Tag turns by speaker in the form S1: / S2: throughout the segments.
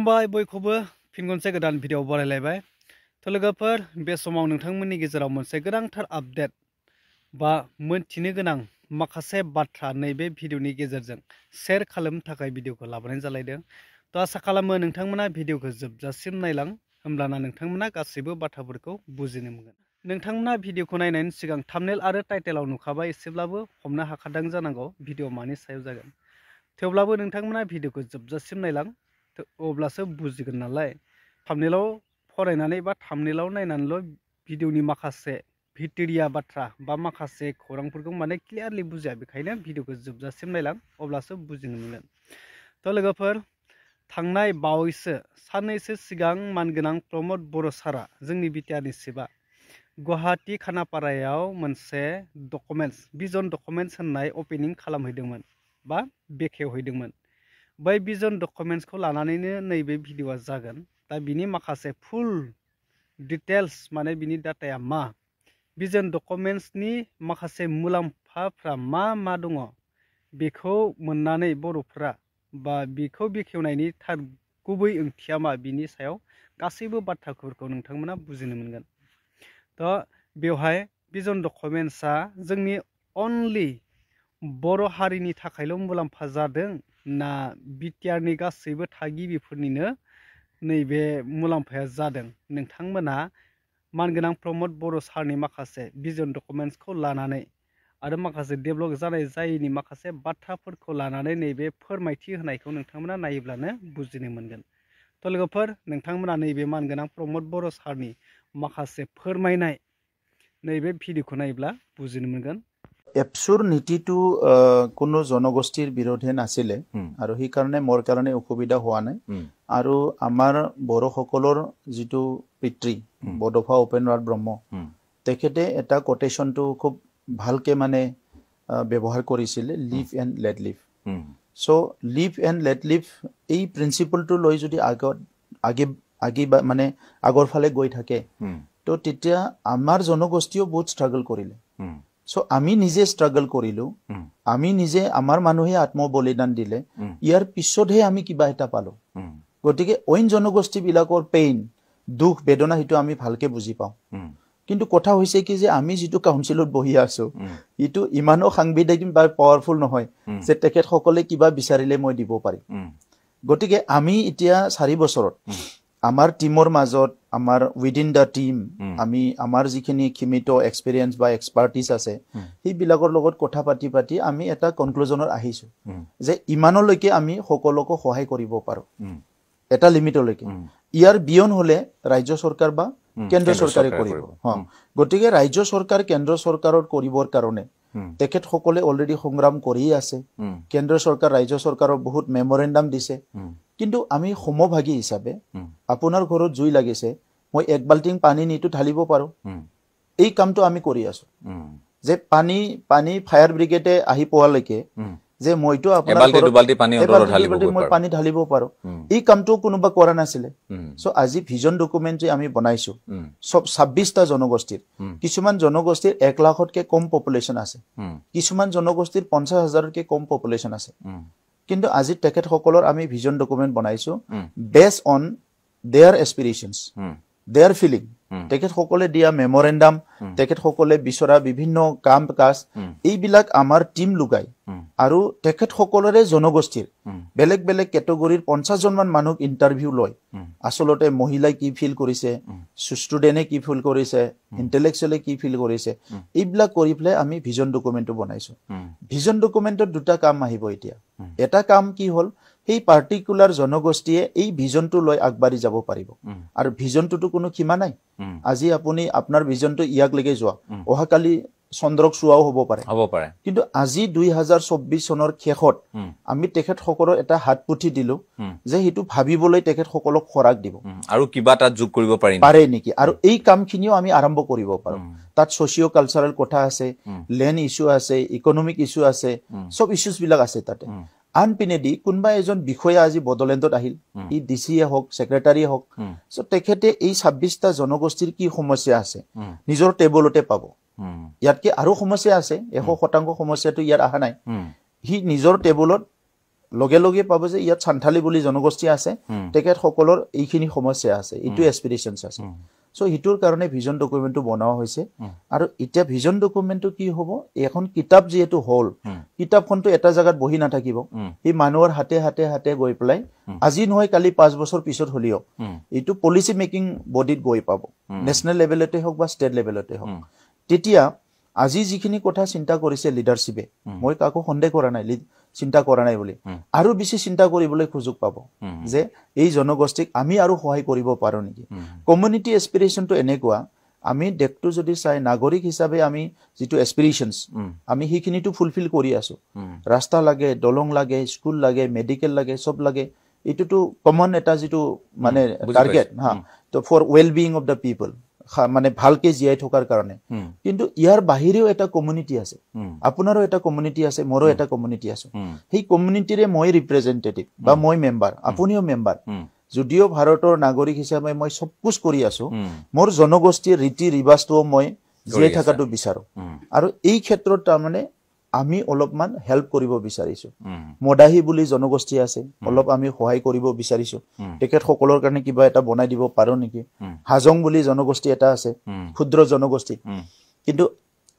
S1: खुलुमबाय बयखौबो फिन खनसे गोदान भिडिअ बरायलायबाय थ' लोगोफोर बे समाव नोंथांमोननि गेजेराव मोनसे गोनांथार आपडेट बा मोनथिनो गोनां माखासे बाथ्रा नैबे भिडिअनि गेजेरजों शेयार खालामनो थाखाय भिडिअखौ लाबोनाय जालायदों। थ' आसा खालामो नोंथांमोना भिडिअखौ जोबजासिम नायलां, होमब्लाना नोंथांमोना गासैबो बाथ्राफोरखौ बुजिनो मोनगोन। नोंथांमोना भिडिअखौ नायनायनि सिगां थाम्बनेल आरो टाइटेलाव नुखाबाय, एसेब्लाबो हमनो हाखादों जानांगौ भिडिअ मानि सायाव जागोन। थेवब्लाबो नोंथांमोना भिडिअखौ जोबजासिम नायलां, अब्लासो बुजिगोन नालाय। थाम्बनेलाव फरायनानै बा थाम्बनेलाव नायनानैल' भिडिअनि माखासे भितोरिया बाथ्रा बा माखासे खौरांफोरखौ माने क्लियारलि बुजिया, बेखायनो भिडिअखौ जोबजासिम नायलां, अब्लासो बुजिनो मोनगोन। थ' लोगोफोर, थांनाय बावैसो साननैसो सिगां मानगोनां प्रमद बर' सारा जोंनि बिटिआरनि सिबा गुवाहाटी खानापारायाव मोनसे डकुमेन्ट्स भिजन डकुमेन्ट्स होननाय अपेनिं खालामहैदोंमोन बा बेखेवहैदोंमोन। बै भिजन डकुमेन्ट्सखौ लानानैनो नैबे भिडिअआ जागोन। दा बिनि माखासे फुल डिटेल्स माने बिनि डाटाया मा, भिजन डकुमेन्ट्सनि माखासे मुलाम्फाफ्रा मा दङ, बेखौ मोननानै बर'फ्रा बा बेखौ बेखेवनायनि थार गुबै ओंथिया मा, बिनि सायाव गासैबो बाथ्राफोरखौ नोंथांमोना बुजिनो मोनगोन। थ' बेवहाय भिजन डकुमेन्ट्सआ जोंनि अनलि बर' हारिनि थाखायल' मुलाम्फा जादों ना बिटिआरनि गासैबो थागिबिफोरनिनो नैबे मुलाम्फाया जादों? नोंथांमोना मानगोनां प्रमद बर' सारनि माखासे भिजन डकुमेन्ट्सखौ लानानै आरो माखासे डेभेलप जानाय जायैनि माखासे बाथ्राफोरखौ लानानै नैबे फोरमायथि होनायखौ नोंथांमोना नायोब्लानो बुजिनो मोनगोन। थ' लोगोफोर, नोंथांमोना नैबे मानगोनां प्रमद बर' सारनि माखासे फोरमायनाय नैबे भिडिअखौ नायोब्ला बुजिनो मोनगोन।
S2: एपसुर नीतिটো कोनो जनगोष्ठीर बिरोधे नाছিলে আৰু সেই কাৰণে মোৰ কাৰণে অসুবিধা হোৱা নাই। আৰু আমাৰ বড়োসকলৰ যিটো পিতৃ বডফা উপেন্দ্ৰনাথ ব্ৰহ্ম, তেখেতে এটা কোটেশনটো খুব ভালকে মানে ব্যৱহাৰ কৰিছিলে, live and let live. So' live and let live এই প্ৰিন্সিপলটো লৈ যদি আগে মানে আগৰ ফালে গৈ থাকে, তো তেতিয়া আমাৰ জনগোষ্ঠীও বহুত ষ্ট্ৰাগল কৰিলে। সো আমি নিজে ষ্ট্ৰাগল কৰিলো, আমি নিজে আমাৰ মানুহে আত্মবলিদান দিলে, ইয়াৰ পিছতহে আমি কিবা এটা পালো। গতিকে অইন জনগোষ্ঠীবিলাকৰ পেইন, দুখ, বেদনা সেইটো আমি ভালকে বুজি পাওঁ। কিন্তু কথা হৈছে কি যে আমি যিটো কাউন্সিলত বহি আছো, ইটো ইমানো সাংবিধানিক বা পাৱাৰফুল নহয় যে তেখেতসকলে কিবা বিচাৰিলে মই দিব পাৰিম। গতিকে আমি এতিয়া 4 বছৰত আমাৰ টিমৰ মাজত, আমাৰ উইদিন দ্য টিম, আমি আমাৰ যিখিনি সীমিত এক্সপিৰিয়েঞ্চ বা এক্সপাৰ্টিজ আছে, সেইবিলাকৰ লগত কথা পাতি আমি এটা কনক্লুজনত আহিছো যে ইমানলৈকে আমি সকলোকে সহায় কৰিব পাৰো, এটা লিমিটলৈকে। ইয়াৰ বিয়ন হলে ৰাজ্য চৰকাৰ বা কেন্দ্ৰ চৰকাৰে কৰিব। গতিকে ৰাজ্য চৰকাৰ কেন্দ্ৰ চৰকাৰৰ কৰিবৰ কাৰণে তেখেতসকলে অলৰেডি সংগ্ৰাম কৰি আছে। কেন্দ্ৰ চৰকাৰ ৰাজ্য চৰকাৰৰ বহুত মেমৰেণ্ডাম দিছে। কিন্তু আমি সমভাগী হিচাপে, আপোনাৰ ঘৰত জুই লাগিছে, মই 1 বাল্টিং পানী নিটো ঢালিব পাৰো, এই কামটো আমি কৰি আছো। যে পানী ফায়াৰ ব্ৰিগেডে আহি পোৱালৈকে যে মইতো আপোনাৰ মই পানী ঢালিব পাৰো, এই কামটো কোনোবা কৰা নাছিলে। সো আজি ভিজন ডকুমেন্ট যে আমি বনাইছো, সব 26টা জনগোষ্ঠীৰ, কিছুমান জনগোষ্ঠীৰ 1 লাখতকে কম পপুলেশ্যন আছে, কিছুমান জনগোষ্ঠীৰ 50,000তকে কম পপুলেশ্যন আছে। কিন্তু আজি তেখেতসকলৰ আমি ভিজন ডকুমেন্ট বনাইছো based on their aspirations, their feeling. তেখেতসকলে দিয়া মেমৰেণ্ডাম, তেখেতসকলে বিচৰা বিভিন্ন কাম কাজ, এইবিলাক আমাৰ টিম লগাই আৰু তেখেতসকলৰে জনগোষ্ঠীৰ বেলেগ বেলেগ কেটেগৰীৰ 50 জনমান মানুহক ইণ্টাৰভিউ লয়। আচলতে মহিলাই কি ফিল কৰিছে, ষ্টুডেণ্টে কি ফিল কৰিছে, ইণ্টেলেকচুৱেলে কি ফিল কৰিছে, এইবিলাক কৰি পেলাই আমি ভিজন ডকুমেণ্টটো বনাইছো। ভিজন ডকুমেণ্টত 2টা কাম আহিব এতিয়া। এটা কাম কি হ'ল, সেই পাৰ্টিকুলাৰ জনগোষ্ঠীয়ে এই ভিজনটো লৈ আগবাঢ়ি যাব পাৰিব। আৰু ভিজনটোতো কোনো সীমা নাই। আজি আপুনি আপোনাৰ ভিজনটো ইয়াকলৈকে যোৱা, অহাকালি চন্দ্ৰক চোৱাও হ'ব পাৰে। কিন্তু আজি 2024 চনৰ শেষত আমি তেখেতসকলৰ এটা হাত পুঠি দিলো যে সেইটো ভাবিবলৈ তেখেতসকলক খৰাক দিব
S3: আৰু কিবা তাত যোগ কৰিব
S2: পাৰে নেকি। আৰু এই কামখিনিও আমি আৰম্ভ কৰিব পাৰো। তাত ছচিঅ' কালচাৰেল কথা আছে, লেণ্ড ইছ্যু আছে, ইকনমিক ইছ্যু আছে, সব ইছ্যুজ বিলাক আছে তাতে। আনপিনেদি কোনোবা এজন বিষয়া আজি বড়োলেণ্ডত আহিল, ই ডিচিয়ে হওক, ছেক্ৰেটাৰীয়ে হওক, চ' তেখেতে এই 26টা জনগোষ্ঠীৰ কি সমস্যা আছে নিজৰ টেবুলতে পাব। ইয়াতকে আৰু সমস্যা আছে, 100% সমস্যাটো ইয়াত অহা নাই। সি নিজৰ টেবুলত লগে লগে পাব যে ইয়াত সান্থালী বুলি জনগোষ্ঠী আছে তেখেতসকলৰ এইখিনি সমস্যা আছে এইটো এছপিৰেশ্যনছ আছে সো হিটোৰ কাৰণে ভিজন ডকুমেণ্টটো বনোৱা হৈছে আৰু এতিয়া ভিজন ডকুমেণ্টটো কি হ'ব এখন কিতাপ যেহেতু হল কিতাপখনটো এটা জায়গাত বহি নাথাকিব এই মানুহৰ হাতে হাতে হাতে গৈ পেলাই আজি নহয় কালি 5 বছৰ পিছত হলিও এইটো পলিচি মেকিং বডিত গৈ পাব নেশনেল লেভেলতে হওক বা ষ্টেট লেভেলতে হওক তেতিয়া আজি যিখিনি কথা চিন্তা কৰিছে লিডাৰশ্বিপে মই কাকো সন্দেহ কৰা নাই চিন্তা কৰা নাই বুলি আৰু বেছি চিন্তা কৰিবলৈ সুযোগ পাব যে এই জনগোষ্ঠীক আমি আৰু সহায় কৰিব পাৰো নেকি কমিউনিটি এছপিৰেশ্যনটো এনেকুৱা আমি দেখটো যদি চাই নাগৰিক হিচাপে আমি যেটো এছপিৰেশ্যনছ আমি হিখিনিটো ফুলফিল কৰি আছো ৰাস্তা লাগে দলং লাগে স্কুল লাগে মেডিকেল লাগে সব লাগে ইটোটো কমন এটা যেটো মানে টাৰ্গেট হা তো for well being of the people মানে ভালকে জিয়াই থকাৰ কাৰণে কিন্তু ইয়াৰ বাহিৰেও এটা কমিউনিটি আছে আপোনাৰো এটা কমিউনিটি আছে মোৰো এটা কমিউনিটি আছে সেই কমিউনিটিৰে মই ৰিপ্ৰেজেন্টেটিভ বা মই মেম্বাৰ আপুনিও মেম্বাৰ যদিও ভাৰতৰ নাগৰিক হিচাপে মই সব কুছ কৰি আছো মোৰ জনগোষ্ঠীৰ ৰীতি ৰিবাজটো মই জিয়াই থকাটো বিচাৰো আৰু এই ক্ষেত্ৰত তাৰমানে আমি অলপমান হেল্প কৰিব বিচাৰিছো মদাহি বুলি জনগোষ্ঠী আছে অলপ আমি সহায় কৰিব বিচাৰিছো তেখেত সকলৰ কাৰণে কিবা এটা বনাই দিব পাৰো নেকি হাজং বুলি জনগোষ্ঠী এটা আছে ক্ষুদ্ৰ জনগোষ্ঠী কিন্তু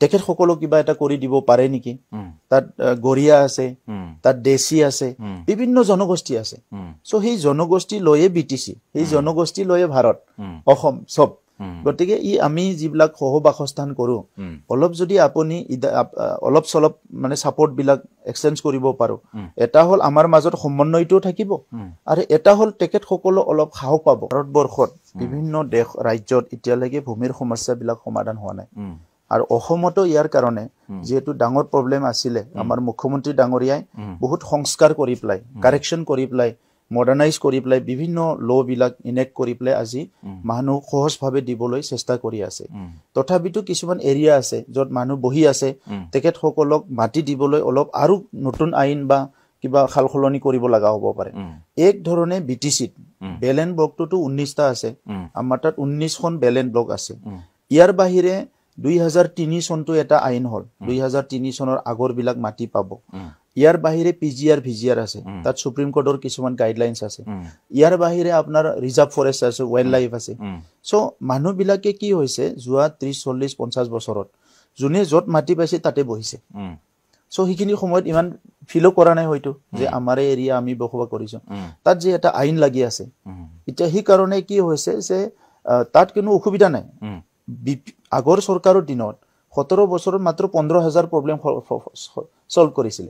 S2: তেখেত সকলক কিবা এটা কৰি দিব পাৰে নেকি তাত গৰিয়া আছে তাত দেশী আছে বিভিন্ন জনগোষ্ঠী আছে সো সেই জনগোষ্ঠী লয়ে বিটিসি সেই জনগোষ্ঠী লয়ে ভাৰত অসম সব গতিকে ই আমি যিবিলাক সহবাসস্থান কৰো অলপ যদি আপুনি অলপ সলপ মানে সাপোৰ্ট বিলাক এক্সচেঞ্জ কৰিব পাৰো এটা হল আমাৰ মাজত সমন্বয়টো থাকিব আৰু এটা হল তেখেত সকল অলপ সাহস পাব ভাৰতবৰ্ষত বিভিন্ন দেশ ৰাজ্যত এতিয়ালৈকে ভূমিৰ সমস্যা বিলাক সমাধান হোৱা নাই আৰু অসমতো ইয়াৰ কাৰণে যেহেতু ডাঙৰ প্ৰবলেম আছিলে আমাৰ মুখ্যমন্ত্ৰী ডাঙৰীয়াই বহুত সংস্কাৰ কৰি প্লাই কাৰেকশন কৰি প্লাই মডাৰ্নাইজ কৰি প্লাই বিভিন্ন ল বিলাক ইনেক্ট কৰি প্লাই আজি মানুহ সহজভাৱে দিবলৈ চেষ্টা কৰি আছে তথাপিতো কিছুমান এৰিয়া আছে যত মানুহ বহি আছে তেখেত সকলক মাটি দিবলৈ অলপ আৰু নতুন আইন বা কিবা খালখলনি কৰিব লগা হ'ব পাৰে এক ধৰণে বিটিসিত বেলেন ব্লকটো 19টা আছে আমাৰ তাত 19খন বেলেন ব্লক আছে ইয়াৰ বাহিৰে 2003 চনটো এটা আইন হল 2003 চনৰ আগৰ বিলাক মাটি পাব ইয়াৰ বাহিৰে পিজিআৰ ভিজিআৰ আছে তাত সুপ্ৰিম কোৰ্টৰ কিছুমান গাইডলাইনছ আছে ইয়াৰ বাহিৰে আপোনাৰ ৰিজাৰ্ভ ফৰেষ্ট আছে ওয়াইল্ড লাইফ আছে সো মানুহ বিলাকে কি হৈছে জুৱা 30 40 50 বছৰত জুনে যত মাটি পাইছে তাতে বহিছে সো হিখিনি সময়ত ইমান ফিলো কৰা নাই হয়তো যে আমাৰ এৰিয়া আমি বসবাস কৰিছো তাত যে এটা আইন লাগি আছে এতিয়া হি কাৰণে কি হৈছে যে তাত কোনো অসুবিধা নাই আগৰ চৰকাৰৰ দিনত 17 বছৰত মাত্ৰ 15000 প্ৰবলেম সলভ কৰিছিল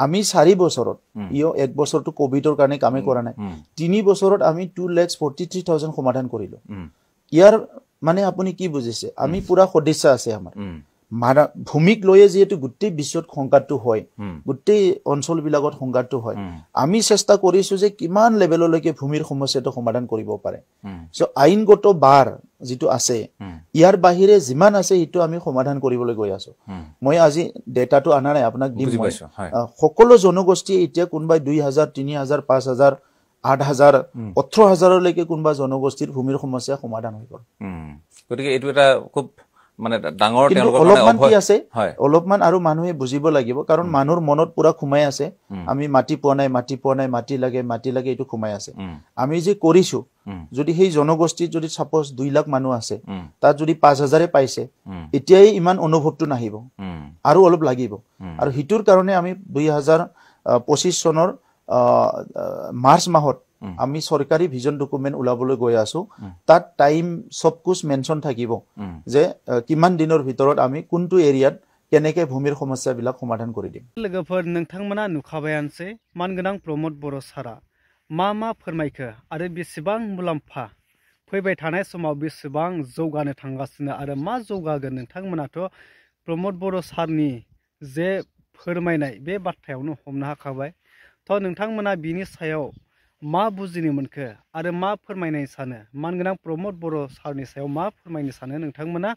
S2: আমি 4 বছৰত ইও 1 বছৰটো কোভিডৰ কাৰণে কামে কৰা নাই 3 বছৰত আমি 2,43,000 সমাধান কৰিলো ইয়াৰ মানে আপুনি কি বুজিছে আমি পুৰা সদস্য আছে আমাৰ ভূমিক লয়ে যেহেতু গোটেই বিশ্বত সংঘাতটো হয় গোটেই অঞ্চল বিলাকত সংঘাতটো হয় আমি চেষ্টা কৰিছো যে কিমান লেভেললৈকে ভূমিৰ সমস্যাটো সমাধান কৰিব পাৰে সো আইনগত বাৰ যেটো আছে ইয়াৰ বাহিৰে যিমান আছে ইটো আমি সমাধান কৰিবলৈ গৈ আছো মই আজি ডেটাটো আনা নাই আপোনাক দিম মই সকলো জনগোষ্ঠী এতিয়া কোনবাই 2000 3000 5000 8000 18000 লৈকে কোনবা জনগোষ্ঠীৰ ভূমিৰ সমস্যা সমাধান হৈ গল
S3: গতিকে এটো এটা খুব মানে ডাঙৰ তেওঁলোকৰ
S2: অলপমান কি আছে অলপমান আৰু মানুহে বুজিব লাগিব কাৰণ মানুহৰ মনত পুৰা খুমাই আছে আমি মাটি পোৱা নাই মাটি লাগে এটো খুমাই আছে আমি যে কৰিছো যদি সেই জনগোষ্ঠী যদি সাপোজ 2 লাখ মানুহ আছে তাত যদি 5000 পাইছে এতিয়াই ইমান অনুভৱটো নাহিব আৰু অলপ লাগিব আৰু হিটোৰ কাৰণে আমি 2025 চনৰ মাৰ্চ মাহত আমি সৰকাৰি ভিজন ডকুমেন্ট উলাবলৈ গৈ আছো তাত টাইম সব কুছ মেনশন থাকিব যে কিমান দিনৰ ভিতৰত আমি কোনটো এৰিয়াত কেনেকে ভূমিৰ সমস্যা বিলাক সমাধান কৰি দিম
S1: लोगोफोर नोंथांमोना नुखाबायानोसै मानगोनां प्रमोद बर' सारा मा फोरमायखो आरो बेसेबां मुलाम्फा फैबाय थानाय समाव बेसेबां जौगानो थांगासिनो आरो मा जौगागोन नोंथांमोनाथ' प्रमोद बर' सारनि जे फोरमायनाय बे बाथ्रायावनो हमनो हाखाबाय थ' नोंथांमोना बिनि सायाव मा बुजिनो मोनखो आरो मा फोरमायनो सानो मानगोनां प्रमोद बर' सारनि सायाव मा फोरमायनो सानो नोंथांमोना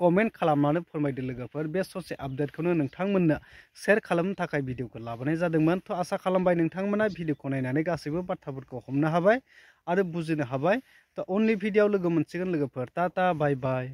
S1: कमेन्ट खालामनानै फोरमायदो लोगोफोर बे ससे आपडेटखौनो नोंथांमोननो शेयार खालामनो थाखाय भिडिअखौ लाबोनाय जादोंमोन थ' आसा खालामबाय नोंथांमोना भिडिअखौ नायनानै गासैबो बाथ्राफोरखौ हमनो हाबाय आरो बुजिनो हाबाय थ' उननि भिडिअआव लोगो मोनसिगोन लोगोफोर टाटा बाय बाय